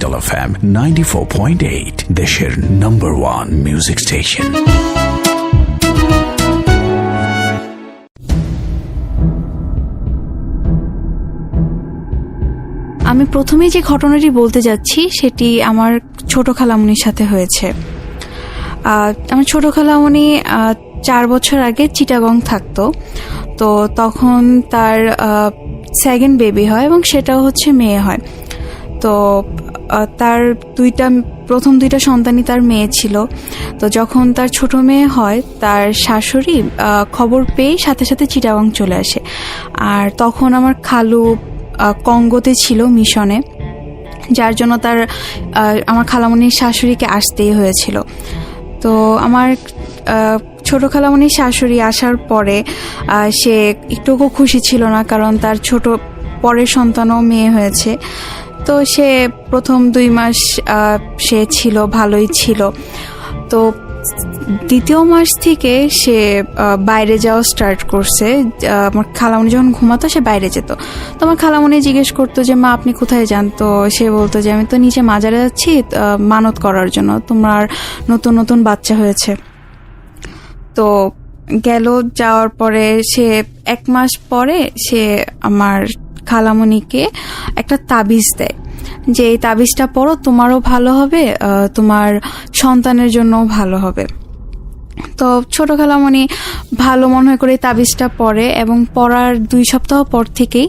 Capital FM 94.8 দেশের number 1 music station. আমি প্রথমে যে ঘটনাটি বলতে যাচ্ছি সেটি আমার ছোট খালামণির সাথে হয়েছে। আমার ছোট খালামণি 4 বছর আগে চিটাগং থাকতো। তো তখন তার সেকেন্ড বেবি হয় এবং সেটাও হচ্ছে মেয়ে হয়। তো তার প্রথম দুইটা সন্তানই তার মেয়ে ছিল। তো যখন তার ছোট মেয়ে হয়, তার শাশুড়ি খবর পেয়ে সাথে সাথে চিটাগং চলে আসে। আর তখন আমার খালু কঙ্গোতে ছিল মিশনে, যার জন্য আমার খালামণির শাশুড়িকে আসতেই হয়েছিল। তো আমার ছোট খালামণির শাশুড়ি আসার পরে সে একটুকু খুশি ছিল না, কারণ তার ছোট পরের সন্তানও মেয়ে হয়েছে। তো সে প্রথম 2 মাস সে ছিল, ভালোই ছিল। তো দ্বিতীয় মাস থেকে সে বাইরে যাওয়া স্টার্ট করছে। আমার খালামণি যখন ঘুমাতো সে বাইরে যেত। তো আমার খালামণি জিজ্ঞেস করতো যে মা আপনি কোথায় যান? তো সে বলতো যে আমি তো নিচে মাজারে যাচ্ছি মানত করার জন্য, তোমার নতুন নতুন বাচ্চা হয়েছে। তো গেল, যাওয়ার পরে সে 1 মাস পরে সে আমার খালামণিকে একটা তাবিজ দেয় যে এই তাবিজটা পড়ো, তোমারও ভালো হবে, তোমার সন্তানের জন্যও ভালো হবে। তো ছোট খালামণি ভালো মনে করে তাবিজটা পড়ে এবং পড়ার 2 সপ্তাহ পর থেকেই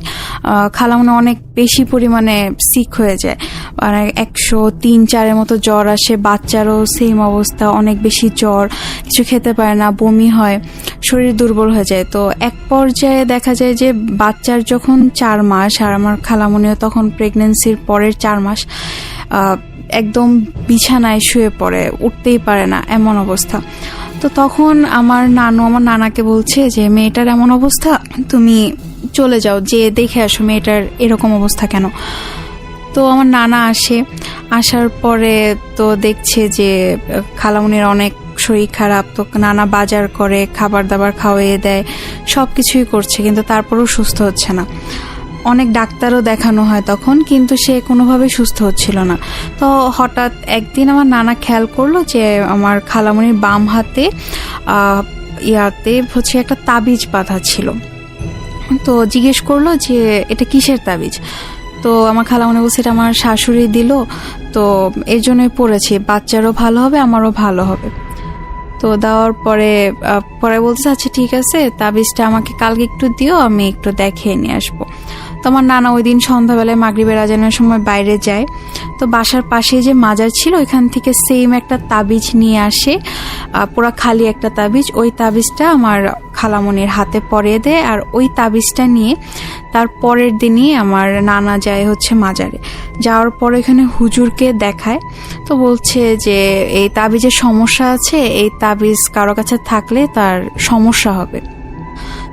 খালামণি অনেক বেশি পরিমাণে সিক হয়ে যায়। মানে 103-4 মতো জ্বর আসে, বাচ্চারও সেম অবস্থা, অনেক বেশি জ্বর, কিছু খেতে পারে না, বমি হয়, শরীর দুর্বল হয়ে যায়। তো এক পর্যায়ে দেখা যায় যে বাচ্চার যখন 4 মাস, আর আমার খালামণিও তখন প্রেগনেন্সির পরের 4 মাস, একদম বিছানায় শুয়ে পড়ে, উঠতেই পারে না, এমন অবস্থা। তো তখন আমার নানাকে বলছে যে মেয়েটার এমন অবস্থা, তুমি চলে যাও, যে দেখে আসো মেয়েটার এরকম অবস্থা কেন। তো আমার নানা আসার পরে তো দেখছে যে খালামণির অনেক শরীর খারাপ। তো নানা বাজার করে, খাবার দাবার খাওয়াইয়ে দেয়, সব কিছুই করছে, কিন্তু তারপরেও সুস্থ হচ্ছে না। অনেক ডাক্তারও দেখানো হয় তখন, কিন্তু সে কোনোভাবেই সুস্থ হচ্ছিল না। তো হঠাৎ একদিন আমার নানা খেয়াল করলো যে আমার খালামণির বাম হাতে হচ্ছে একটা তাবিজ বাঁধা ছিল। তো জিজ্ঞেস করলো যে এটা কিসের তাবিজ? তো আমার খালামণি বলছে এটা আমার শাশুড়ি দিল, তো এর জন্যই পড়েছি, বাচ্চারও ভালো হবে, আমারও ভালো হবে। তো দেওয়ার পরে বলছে আচ্ছা ঠিক আছে, তাবিজটা আমাকে কালকে একটু দিও, আমি একটু দেখিয়ে নিয়ে আসবো। তো আমার নানা ওই দিন সন্ধ্যাবেলায় মাগরিবের আজানের সময় বাইরে যায়। তো বাসার পাশে যে মাজার ছিল ওইখান থেকে সেম একটা তাবিজ নিয়ে আসে, পুরো খালি একটা তাবিজ। ওই তাবিজটা আমার খালামণির হাতে পরিয়ে দেয়, আর ওই তাবিজটা নিয়ে তার পরের দিনই আমার নানা যায় হচ্ছে মাজারে। যাওয়ার পর এখানে হুজুরকে দেখায়। তো বলছে যে এই তাবিজের সমস্যা আছে, এই তাবিজ কারো কাছে থাকলে তার সমস্যা হবে।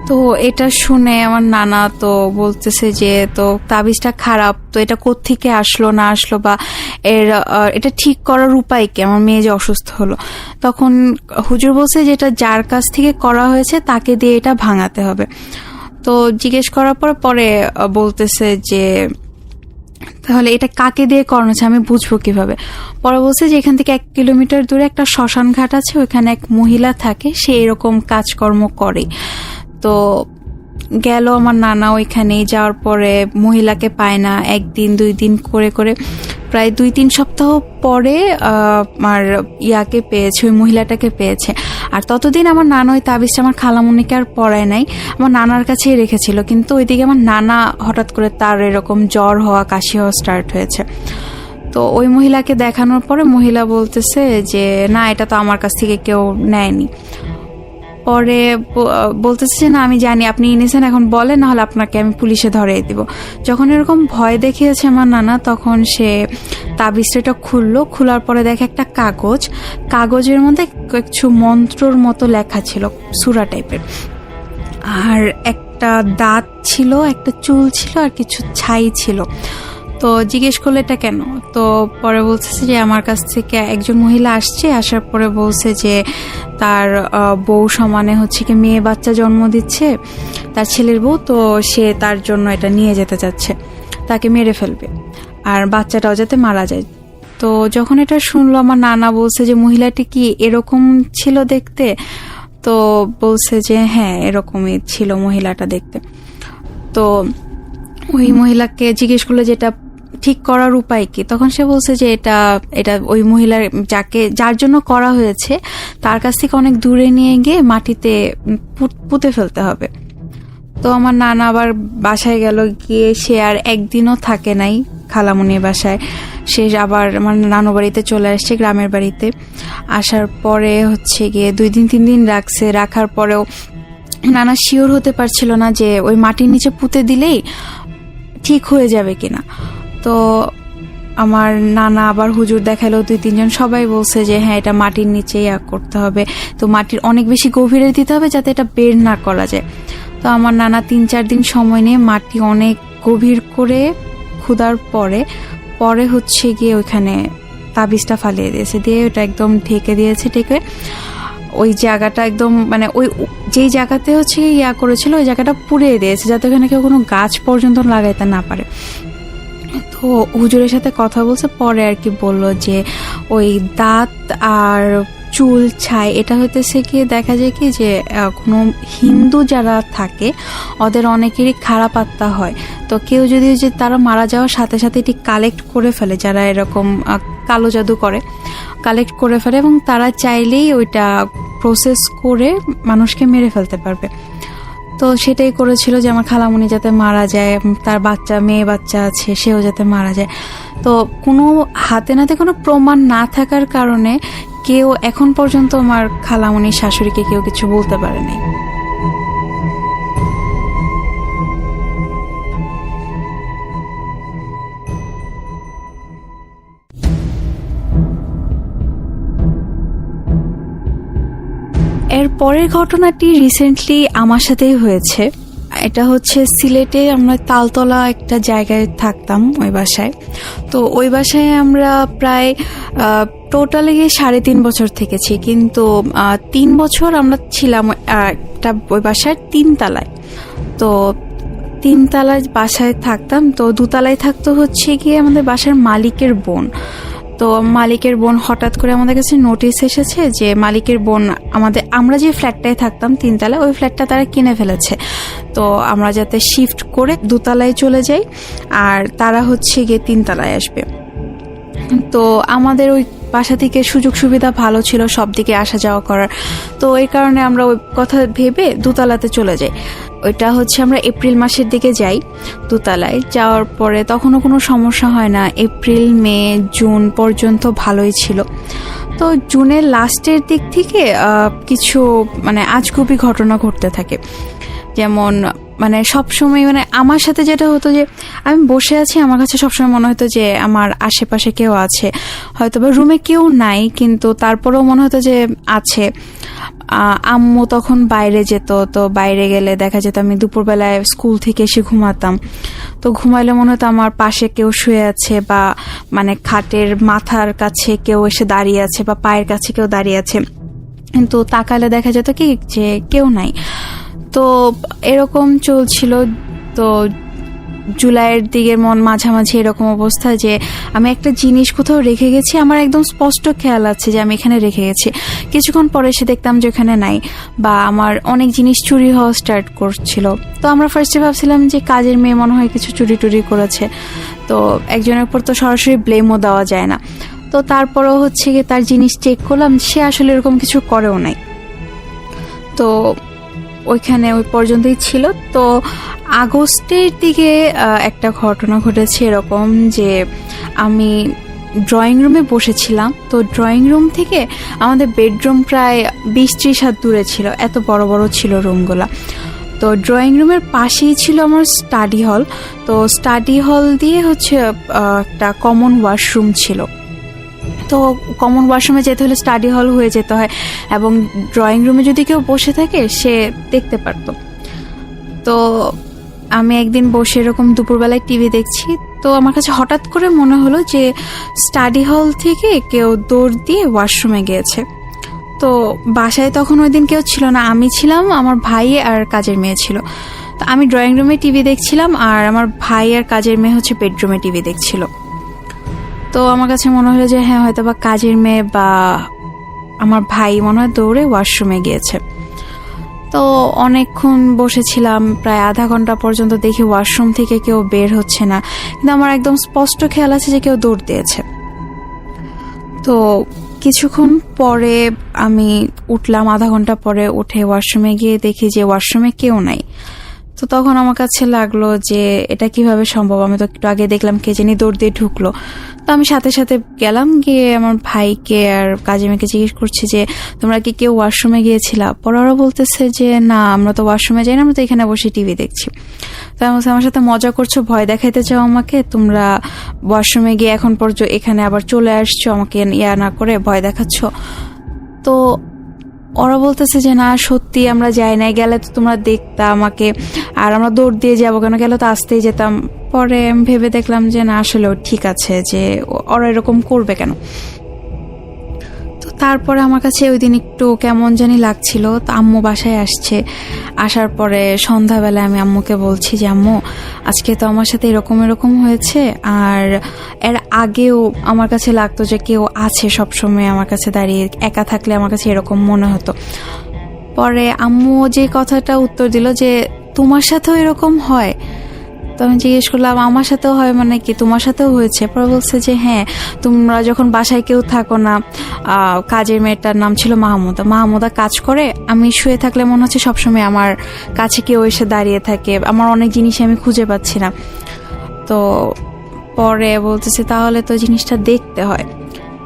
তো এটা শুনে আমার নানা তো বলতেছে যে তো তাবিজটা খারাপ, তো এটা কোত্থেকে আসলো না আসলো, বা এটা ঠিক করার উপায় কি, আমার মেয়ে যে অসুস্থ হলো। তখন হুজুর বলছে যে এটা যার কাছ থেকে করা হয়েছে তাকে দিয়ে এটা ভাঙাতে হবে। তো জিজ্ঞেস করার পরে বলতেছে যে তাহলে এটা কাকে দিয়ে করানো হচ্ছে, আমি বুঝবো কিভাবে? পরে বলছে যে এখান থেকে 1 কিলোমিটার দূরে একটা শ্মশান ঘাট আছে, ওইখানে এক মহিলা থাকে, সে এরকম কাজকর্ম করে। তো গেল আমার নানা ওইখানে, যাওয়ার পরে মহিলাকে পায় না, 1 দিন 2 দিন করে করে প্রায় 2-3 সপ্তাহ পরে আমার ইয়াকে পেয়েছে, ওই মহিলাটাকে পেয়েছে। আর ততদিন আমার নানা ওই তাবিজটা আমার খালামণিকে আর পড়ায় নাই, আমার নানার কাছেই রেখেছিল। কিন্তু ওইদিকে আমার নানা হঠাৎ করে তার এরকম জ্বর হওয়া, কাশি হওয়া স্টার্ট হয়েছে। তো ওই মহিলাকে দেখানোর পরে মহিলা বলতেছে যে না, এটা তো আমার কাছ থেকে কেউ নেয়নি। পরে বলতেছে যে না আমি জানি আপনি এনেছেন, এখন বলেন, না হলে আপনাকে আমি পুলিশে ধরিয়ে দিব। যখন এরকম ভয় দেখিয়েছে আমার নানা, তখন সে তাবিজটা খোলার পরে দেখে একটা কাগজের মধ্যে কিছু মন্ত্রর মতো লেখা ছিল, সূরা টাইপের, আর একটা দাঁত ছিল, একটা চুল ছিল, আর কিছু ছাই ছিল। তো জিজ্ঞেস করলো এটা কেন? তো পরে বলছে যে আমার কাছ থেকে একজন মহিলা আসছে, আসার পরে বলছে যে তার বউ সমানে হচ্ছে কি মেয়ে বাচ্চা জন্ম দিচ্ছে, তার ছেলের বউ, তো সে তার জন্য এটা নিয়ে যেতে চাচ্ছে, তাকে মেরে ফেলবে। আর বাচ্চাটাও যাতে মারা যায়। তো যখন এটা শুনলো আমার নানা বলছে যে মহিলাটি কি এরকম ছিল দেখতে, তো বলছে যে হ্যাঁ এরকমই ছিল মহিলাটা দেখতে। তো ওই মহিলাকে জিজ্ঞেস করলো যে এটা ঠিক করার উপায় কি, তখন সে বলছে যে এটা ওই মহিলার যার জন্য করা হয়েছে তার কাছ থেকে অনেক দূরে নিয়ে গিয়ে মাটিতে পুঁতে ফেলতে হবে। তো আমার নানা আবার বাসায় গেল, গিয়ে সে আর একদিনও থাকে নাই খালামুনির বাসায়, সে আবার আমার নানু বাড়িতে চলে আসছে, গ্রামের বাড়িতে। আসার পরে হচ্ছে গিয়ে 2-3 দিন রাখছে, রাখার পরেও নানা শিওর হতে পারছিল না যে ওই মাটির নিচে পুঁতে দিলেই ঠিক হয়ে যাবে কিনা। তো আমার নানা আবার হুজুর দেখালো, 2-3 জন, সবাই বলছে যে হ্যাঁ এটা মাটির নিচেই করতে হবে, তো মাটির অনেক বেশি গভীরে দিতে হবে যাতে এটা বের না করা যায়। তো আমার নানা 3-4 দিন সময় নিয়ে মাটি অনেক গভীর করে খুদার পরে হচ্ছে গিয়ে ওইখানে তাবিজটা ফালিয়ে দিয়েছে, দিয়ে ওটা একদম ঢেকে দিয়েছে। ঢেকে ওই জায়গাটা একদম মানে ওই যেই জায়গাতে হচ্ছে করেছিল ওই জায়গাটা পুড়িয়ে দিয়েছে যাতে ওখানে কেউ কোনো গাছ পর্যন্ত লাগাইতে না পারে। তো হুজুরের সাথে কথা বলছে, পরে আর কি বললো যে ওই দাঁত আর চুল ছাই এটা হইতেছে কি দেখা যায় কি যে কোনো হিন্দু যারা থাকে ওদের অনেকেরই খারাপ আত্মা হয়। তো কেউ যদি যে তারা মারা যাওয়ার সাথে সাথে এটি কালেক্ট করে ফেলে, যারা এরকম কালো জাদু করে কালেক্ট করে ফেলে, এবং তারা চাইলেই ওইটা প্রসেস করে মানুষকে মেরে ফেলতে পারবে। তো সেটাই করেছিল যে আমার খালামুনি যাতে মারা যায়, তার মেয়ে বাচ্চা আছে সেও যাতে মারা যায়। তো কোনো হাতে নাতে কোনো প্রমাণ না থাকার কারণে কেউ এখন পর্যন্ত আমার খালামুনির শাশুড়িকে কেউ কিছু বলতে পারে নাই। এর পরের ঘটনাটি রিসেন্টলি আমার সাথেই হয়েছে। এটা হচ্ছে সিলেটে, আমরা তালতলা একটা জায়গায় থাকতাম ওই বাসায়। তো ওই বাসায় আমরা প্রায় টোটালি 3.5 বছর থেকেছি, কিন্তু 3 বছর আমরা ছিলাম একটা ওই বাসার 3 তলায়। তো 3 তলায় বাসায় থাকতাম, তো 2 তলায় থাকতো হচ্ছে গিয়ে আমাদের বাসার মালিকের বোন। তো মালিকের বোন হঠাৎ করে আমাদের কাছে নোটিশ এসেছে যে মালিকের বোন আমরা যে ফ্ল্যাটটায় থাকতাম 3 তলায়, ওই ফ্ল্যাটটা তারা কিনে ফেলেছে। তো আমরা যাতে শিফট করে 2 তলায় চলে যাই আর তারা হচ্ছে গিয়ে 3 তলায় আসবে। তো আমাদের ওই বাসা থেকে সুযোগ সুবিধা ভালো ছিল সব দিকে আসা যাওয়া করার, তো এই কারণে আমরা ওই কথা ভেবে 2 তলাতে চলে যাই। ওইটা হচ্ছে আমরা এপ্রিল মাসের দিকে যাই 2 তলায়। যাওয়ার পরে তখনও কোনো সমস্যা হয় না, এপ্রিল মে জুন পর্যন্ত ভালোই ছিল। তো জুনের লাস্টের দিক থেকে কিছু মানে আজগুবি ঘটনা ঘটতে থাকে। যেমন মানে সবসময় মানে আমার সাথে যেটা হতো যে আমি বসে আছি, আমার কাছে সবসময় মনে হতো যে আমার আশেপাশে কেউ আছে, হয়তো বা রুমে কেউ নাই কিন্তু তারপরেও মনে হতো যে আছে। আম্মু তখন বাইরে যেত, তো বাইরে গেলে দেখা যেত আমি দুপুরবেলায় স্কুল থেকে এসে ঘুমাতাম। তো ঘুমাইলে মনে হতো আমার পাশে কেউ শুয়ে আছে, বা মানে খাটের মাথার কাছে কেউ এসে দাঁড়িয়ে আছে, বা পায়ের কাছে কেউ দাঁড়িয়ে আছে, কিন্তু তাকালে দেখা যেত কি যে কেউ নাই। তো এরকম চলছিল। তো জুলাইয়ের দিকের মাঝামাঝি এরকম অবস্থা যে আমি একটা জিনিস কোথাও রেখে গেছি, আমার একদম স্পষ্ট খেয়াল আছে যে আমি এখানে রেখে গেছি। কিছুক্ষণ পরে এসে দেখতাম যে ওখানে নাই, বা আমার অনেক জিনিস চুরি হওয়া স্টার্ট করছিল। তো আমরা ফার্স্টে ভাবছিলাম যে কাজের মেয়ে মনে হয় কিছু চুরি টুরি করেছে, তো একজনের উপর তো সরাসরি ব্লেমও দেওয়া যায় না। তো তারপরেও হচ্ছে গিয়ে তার জিনিস চেক করলাম, সে আসলে এরকম কিছু করেও নাই। তো ওইখানে ওই পর্যন্তই ছিল। তো আগস্টের দিকে একটা ঘটনা ঘটেছে এরকম যে আমি ড্রয়িং রুমে বসেছিলাম। তো ড্রয়িং রুম থেকে আমাদের বেডরুম প্রায় 20-30 হাত দূরে ছিল, এত বড় বড় ছিল রুমগুলা। তো ড্রয়িং রুমের পাশেই ছিল আমার স্টাডি হল। তো স্টাডি হল দিয়ে হচ্ছে একটা কমন ওয়াশরুম ছিল। তো কমন ওয়াশরুমে যেতে হলে স্টাডি হল হয়ে যেতে হয়, এবং ড্রয়িং রুমে যদি কেউ বসে থাকে সে দেখতে পারতো। তো আমি একদিন বসে এরকম দুপুরবেলায় টিভি দেখছি, তো আমার কাছে হঠাৎ করে মনে হলো যে স্টাডি হল থেকে কেউ দৌড় দিয়ে ওয়াশরুমে গিয়েছে। তো বাসায় তখন ওই দিন কেউ ছিল না, আমি ছিলাম, আমার ভাই আর কাজের মেয়ে ছিল। তো আমি ড্রয়িং রুমে টিভি দেখছিলাম আর আমার ভাই আর কাজের মেয়ে হচ্ছে বেডরুমে টিভি দেখছিল। তো আমার কাছে মনে হলো যে হ্যাঁ হয়তো বা কাজের মেয়ে বা আমার ভাই মনে হয় দৌড়ে ওয়াশরুমে গিয়েছে। তো অনেকক্ষণ বসেছিলাম, প্রায় আধা ঘন্টা পর্যন্ত দেখি ওয়াশরুম থেকে কেউ বের হচ্ছে না, কিন্তু আমার একদম স্পষ্ট খেয়াল আছে যে কেউ দৌড় দিয়েছে। তো কিছুক্ষণ পরে আমি উঠলাম, আধা ঘন্টা পরে উঠে ওয়াশরুমে গিয়ে দেখি যে ওয়াশরুমে কেউ নাই। তো তখন আমার কাছে লাগলো যে এটা কিভাবে সম্ভব, আমি তো একটু আগে দেখলাম কে জানি দৌড় দিয়ে ঢুকলো। তো আমি সাথে সাথে গেলাম, গিয়ে আমার ভাইকে আর কাজী মেয়েকে জিজ্ঞেস করছি যে তোমরা কি কেউ ওয়াশরুমে গিয়েছিলা? পরে ওরা বলতেছে যে না, আমরা তো ওয়াশরুমে যাই না, আমরা তো এখানে বসে টিভি দেখছি। তো আমি বলছি আমার সাথে মজা করছো, ভয় দেখাইতে চাও আমাকে? তোমরা ওয়াশরুমে গিয়ে এখন পর্যন্ত এখানে আবার চলে আসছো, আমাকে ইয়া না করে ভয় দেখাচ্ছ। তো ওরা বলতেছে যে না সত্যি আমরা যাই নাই, গেলে তো তোমরা দেখতা আমাকে, আর আমরা দৌড় দিয়ে যাবো কেন, গেলে তো আসতেই যেতাম। পরে আমি ভেবে দেখলাম যে না আসলেও ঠিক আছে, যে ওরা এরকম করবে কেন। তো তারপরে আমার কাছে ওই দিন একটু কেমন জানি লাগছিল। তো আম্মু বাসায় আসছে, আসার পরে সন্ধ্যাবেলায় আমি আম্মুকে বলছি যে আম্মু আজকে তো আমার সাথে এরকম এরকম হয়েছে, আর এর আগেও আমার কাছে লাগতো যে কেউ আছে সবসময় আমার কাছে দাঁড়িয়ে, একা থাকলে আমার কাছে এরকম মনে হতো। পরে আম্মু যে কথাটা উত্তর দিল যে তোমার সাথেও এরকম হয়। তো আমি জিজ্ঞেস করলাম আমার সাথেও হয় মানে কি, তোমার সাথেও হয়েছে? পরে বলছে যে হ্যাঁ, তোমরা যখন বাসায় কেউ থাকো না, কাজের মেয়েটার নাম ছিল মাহমুদা কাজ করে, আমি শুয়ে থাকলে মনে হচ্ছে সবসময় আমার কাছে কেউ এসে দাঁড়িয়ে থাকে, আমার অনেক জিনিসই আমি খুঁজে পাচ্ছি না। তো পরে বলতেছে তাহলে তো জিনিসটা দেখতে হয়।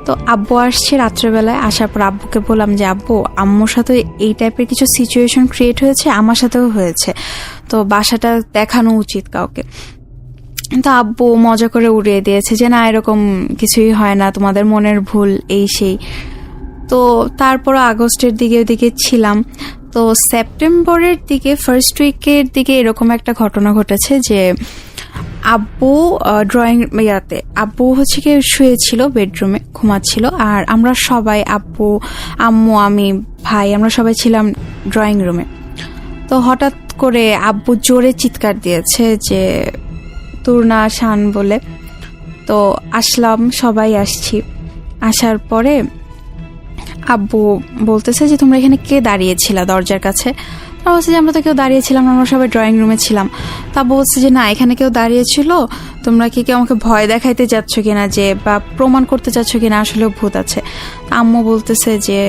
তো আব্বু আসছে রাত্রেবেলায়, আসার পর আব্বুকে বললাম যে আব্বু আম্মুর সাথে এই টাইপের কিছু সিচুয়েশন ক্রিয়েট হয়েছে, আমার সাথেও হয়েছে, তো বাসাটা দেখানো উচিত কাউকে। তো আব্বু মজা করে উড়িয়ে দিয়েছে যে না এরকম কিছুই হয় না, তোমাদের মনের ভুল এই সেই। তো তারপর আগস্টের দিকে ওদিকে ছিলাম। তো সেপ্টেম্বরের দিকে ফার্স্ট উইকের দিকে এরকম একটা ঘটনা ঘটেছে যে আব্বু আব্বু হচ্ছে কি শুয়েছিল বেডরুমে, ঘুমাচ্ছিল, আর আমরা সবাই আব্বু আম্মু আমি ভাই আমরা সবাই ছিলাম ড্রয়িং রুমে। তো হঠাৎ করে আব্বু জোরে চিৎকার দিয়েছে যে তুরনা শান বলে। তো আসলাম, সবাই আসছি। আসার পরে আব্বু বলতেছে যে তোমরা এখানে কে দাঁড়িয়েছিলা দরজার কাছে? বলছে যে আমরা তো কেউ দাঁড়িয়েছিলাম, আমরা সবাই ড্রয়িং রুমে ছিলাম। তা বলছে যে না এখানে কেউ দাঁড়িয়েছিল, তোমরা কি কেউ আমাকে ভয় দেখাইতে যাচ্ছ কিনা, যে বা প্রমাণ করতে চাচ্ছ কিনা আসলেও ভূত আছে? আম্মু বলতেছে যে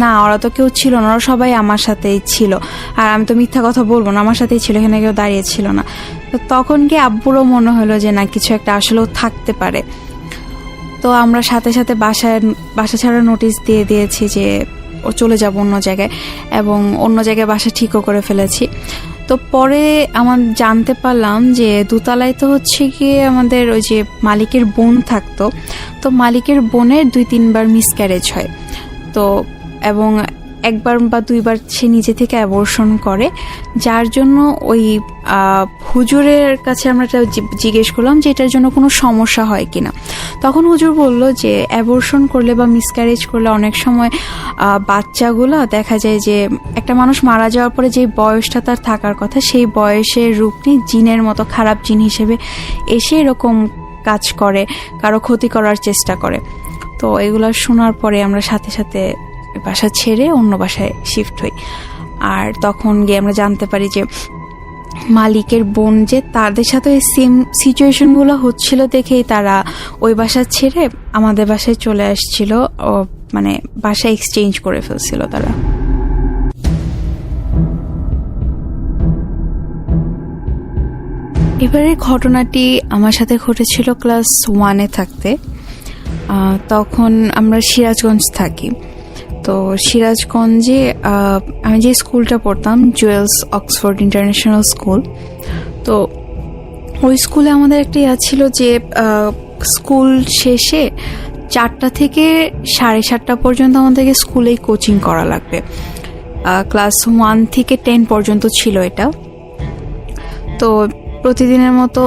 না ওরা তো কেউ ছিল না, ওরা সবাই আমার সাথেই ছিল, আর আমি তো মিথ্যা কথা বলবো না, আমার সাথেই ছিল, এখানে কেউ দাঁড়িয়ে ছিল না। তো তখন কি আব্বুরও মনে হলো যে না কিছু একটা আসলেও থাকতে পারে। তো আমরা সাথে সাথে বাসা ছাড়া নোটিশ দিয়ে দিয়েছি যে ও চলে যাব অন্য জায়গায়, এবং অন্য জায়গায় বাসা ঠিকও করে ফেলেছি। তো পরে আমার জানতে পারলাম যে দোতলায় তো হচ্ছে গিয়ে আমাদের ওই যে মালিকের বোন থাকতো, তো মালিকের বোনের 2-3 বার মিসক্যারেজ হয়। তো এবং একবার বা দুইবার সে নিজে থেকে অ্যাবর্শন করে, যার জন্য ওই হুজুরের কাছে আমরা জিজ্ঞেস করলাম যে এটার জন্য কোনো সমস্যা হয় কিনা। তখন হুজুর বলল যে অ্যাবর্শন করলে বা মিসক্যারেজ করলে অনেক সময় বাচ্চাগুলো দেখা যায় যে একটা মানুষ মারা যাওয়ার পরে যে বয়সটা তার থাকার কথা সেই বয়সের রূপ নিয়ে জিনের মতো খারাপ জিন হিসেবে এসে এরকম কাজ করে, কারো ক্ষতি করার চেষ্টা করে। তো এগুলো শোনার পরে আমরা সাথে সাথে বাসা ছেড়ে অন্য বাসায় শিফট হই। আর তখন গিয়ে আমরা জানতে পারি যে মালিকের বোন যে তাদের সাথে সেম সিচুয়েশনগুলো হচ্ছিল দেখেই তারা ওই বাসা ছেড়ে আমাদের বাসায় চলে আসছিল, মানে বাসা এক্সচেঞ্জ করে ফেলছিল তারা। এবারে ঘটনাটি আমার সাথে ঘটেছিল ক্লাস 1-এ থাকতে। তখন আমরা সিরাজগঞ্জ থাকি। তো সিরাজগঞ্জে আমি যে স্কুলটা পড়তাম জুয়েলস অক্সফোর্ড ইন্টারন্যাশনাল স্কুল, তো ওই স্কুলে আমাদের একটা ইয়া ছিল যে স্কুল শেষে 4টা থেকে 7:30 পর্যন্ত আমাদেরকে স্কুলেই কোচিং করা লাগবে। ক্লাস 1 থেকে 10 পর্যন্ত ছিল এটা। তো প্রতিদিনের মতো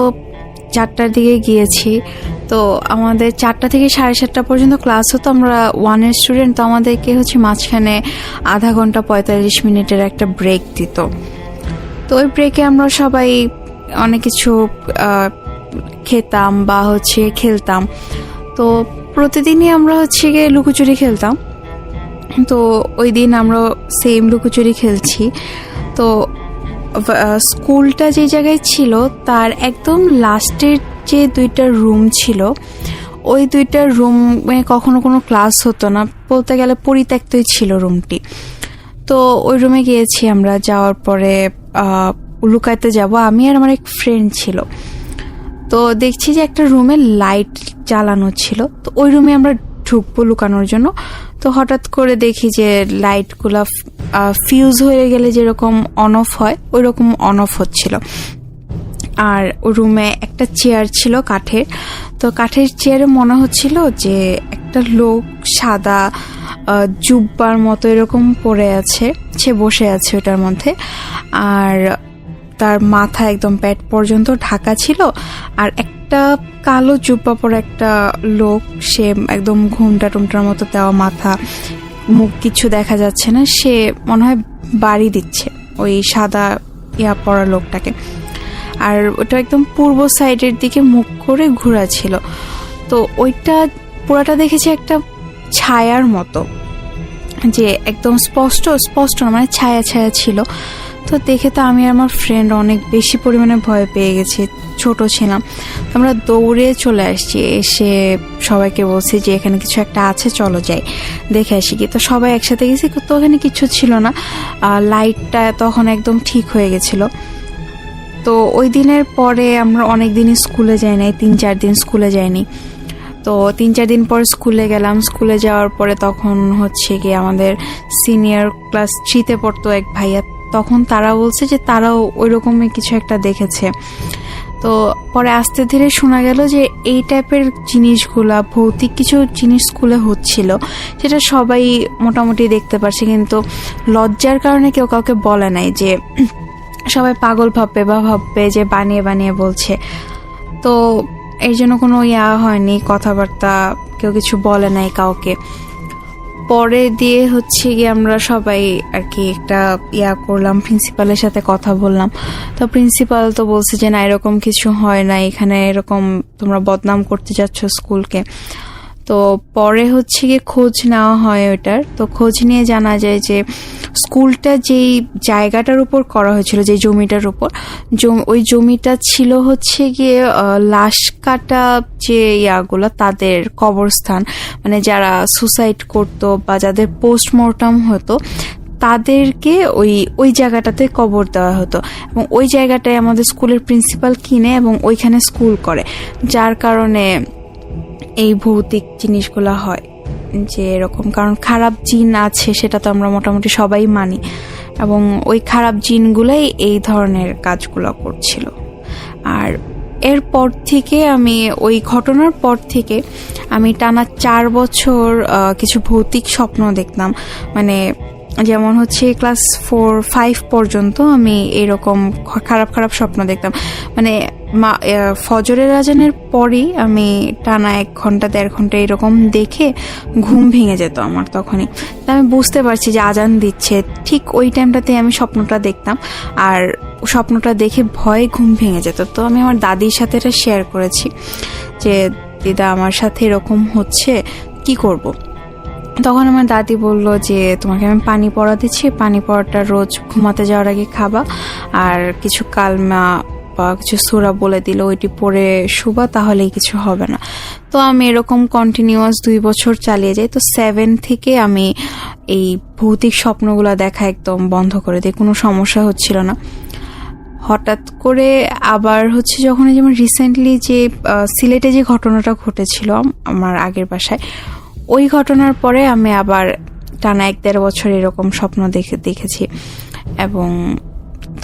4টার দিকে গিয়েছি। তো আমাদের 4টা থেকে 7:30 পর্যন্ত ক্লাস হতো, আমরা 1-এর স্টুডেন্ট, তো আমাদেরকে হচ্ছে মাঝখানে আধা ঘন্টা 45 মিনিটের একটা ব্রেক দিত। তো ওই ব্রেকে আমরা সবাই অনেক কিছু খেতাম বা হচ্ছে খেলতাম। তো প্রতিদিনই আমরা হচ্ছে গিয়ে লুকোচুরি খেলতাম। তো ওই দিন আমরা সেম লুকোচুরি খেলছি। তো স্কুলটা যে জায়গায় ছিল তার একদম লাস্টের যে 2টা রুম ছিল, ওই 2টা রুমে কখনো কোনো ক্লাস হতো না, বলতে গেলে পরিত্যক্তই ছিল রুমটি। তো ওই রুমে গিয়েছি আমরা, যাওয়ার পরে লুকাইতে যাব, আমি আর আমার এক ফ্রেন্ড ছিল। তো দেখছি যে একটা রুমে লাইট জ্বালানো ছিল, তো ওই রুমে আমরা ঢুকবো লুকানোর জন্য। তো হঠাৎ করে দেখি যে লাইটগুলা ফিউজ হয়ে গেলে যেরকম অন অফ হয় ওই রকম অন অফ হচ্ছিল। আর ওই রুমে একটা চেয়ার ছিল কাঠের, তো কাঠের চেয়ারে মনে হচ্ছিল যে একটা লোক সাদা জুব্বার মতো এরকম পরে আছে, সে বসে আছে ওটার মধ্যে। আর তার মাথা একদম পেট পর্যন্ত ঢাকা ছিল। আর একটা কালো জুব্বা পরে একটা লোক, সে একদম ঘুমটা টুমটার মতো দেওয়া, মাথা মুখ কিছু দেখা যাচ্ছে না, সে মনে হয় বাড়ি দিচ্ছে ওই সাদা পরা লোকটাকে। আর ওটা একদম পূর্ব সাইডের দিকে মুখ করে ঘোরা ছিল। তো ওইটা পুরাটা দেখেছি একটা ছায়ার মতো, যে একদম স্পষ্ট না, মানে ছায়া ছায়া ছিল। তো দেখে তো আমি আর আমার ফ্রেন্ড অনেক বেশি পরিমাণে ভয় পেয়ে গেছি, ছোট ছিলাম। তো আমরা দৌড়ে চলে আসছি, এসে সবাইকে বলছি যে এখানে কিছু একটা আছে, চলো যাই দেখে আসি কি। তো সবাই একসাথে গেছি, তো ওখানে কিছু ছিল না, লাইটটা তখন একদম ঠিক হয়ে গেছিল। তো ওই দিনের পরে আমরা অনেক দিনই স্কুলে যাই নাই, 3-4 দিন স্কুলে যাইনি। তো 3-4 দিন পর স্কুলে গেলাম। স্কুলে যাওয়ার পরে তখন হচ্ছে কি আমাদের সিনিয়র ক্লাস 3-তে পড়তো এক ভাইয়া, তখন তারা বলছে যে তারাও ওই রকমই কিছু একটা দেখেছে। তো পরে আস্তে ধীরে শোনা গেল যে এই টাইপের জিনিসগুলা, ভৌতিক কিছু জিনিস স্কুলে হচ্ছিল, সেটা সবাই মোটামুটি দেখতে পারছে, কিন্তু লজ্জার কারণে কেউ কাউকে বলে নাই, যে সবাই পাগল ভাববে যে বানিয়ে বানিয়ে বলছে। তো এই জন্য কোনো হয়নি, কথাবার্তা কেউ কিছু বলে নাই কাউকে। পরে দিয়ে হচ্ছে গিয়ে আমরা সবাই আর কি একটা করলাম, প্রিন্সিপালের সাথে কথা বললাম। তো প্রিন্সিপাল তো বলছে যে না, এরকম কিছু হয় না, এখানে এরকম তোমরা বদনাম করতে যাচ্ছ স্কুলকে। তো পরে হচ্ছে গিয়ে খোঁজ নেওয়া হয় ওইটার। তো খোঁজ নিয়ে জানা যায় যে স্কুলটা যেই জায়গাটার উপর করা হয়েছিল, যে জমিটার উপর, ওই জমিটা ছিল হচ্ছে গিয়ে লাশ কাটা যে তাদের কবরস্থান, মানে যারা সুসাইড করতো বা যাদের পোস্টমর্টম হতো তাদেরকে ওই জায়গাটাতে কবর দেওয়া হতো। এবং ওই জায়গাটায় আমাদের স্কুলের প্রিন্সিপাল কিনে এবং ওইখানে স্কুল করে, যার কারণে এই ভৌতিক জিনিসগুলো হয় যে এরকম। কারণ খারাপ জিন আছে সেটা তো আমরা মোটামুটি সবাই মানি, এবং ওই খারাপ জিনগুলাই এই ধরনের কাজগুলো করছিল। আর এরপর থেকে ওই ঘটনার পর থেকে আমি টানা 4 বছর কিছু ভৌতিক স্বপ্ন দেখতাম। মানে যেমন হচ্ছে ক্লাস 4-5 পর্যন্ত আমি এরকম খারাপ খারাপ স্বপ্ন দেখতাম। মানে ফজরের আজানের পরই আমি টানা 1 ঘন্টা 1.5 ঘন্টা এরকম দেখে ঘুম ভেঙে যেত আমার তখনই। তা আমি বুঝতে পারছি যে আজান দিচ্ছে, ঠিক ওই টাইমটাতে আমি স্বপ্নটা দেখতাম, আর স্বপ্নটা দেখে ভয়ে ঘুম ভেঙে যেত। তো আমি আমার দাদির সাথে এটা শেয়ার করেছি যে দিদা আমার সাথে এরকম হচ্ছে, কি করব। তখন আমার দাদি বলল যে তোমাকে আমি পানি পড়া দিচ্ছি, পানি পড়াটা রোজ ঘুমাতে যাওয়ার আগে খাবা, আর কিছু কালমা বা কিছু সূরা বলে দিল, ওইটি পড়ে শুবা, তাহলেই কিছু হবে না। তো আমি এরকম কন্টিনিউয়াস 2 বছর চালিয়ে যাই। তো 7 থেকে আমি এই ভৌতিক স্বপ্নগুলো দেখা একদম বন্ধ করে দিই, কোনো সমস্যা হচ্ছিল না। হঠাৎ করে আবার হচ্ছে যখন যেমন রিসেন্টলি যে সিলেটে যে ঘটনাটা ঘটেছিল আমার আগের বাসায়, ওই ঘটনার পরে আমি আবার টানা 1-1.5 বছর এরকম স্বপ্ন দেখেছি। এবং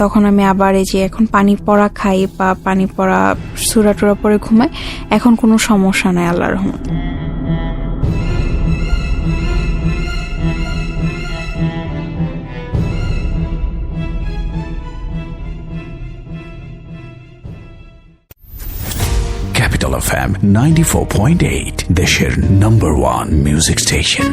তখন আমি আবার এই যে এখন পানি পড়া খাই বা পানি পড়া সূরা টুরা পরে ঘুমাই, এখন কোনো সমস্যা নাই আল্লাহর রহমতে। Capital FM 94.8, দেশের #1 মিউজিক স্টেশন।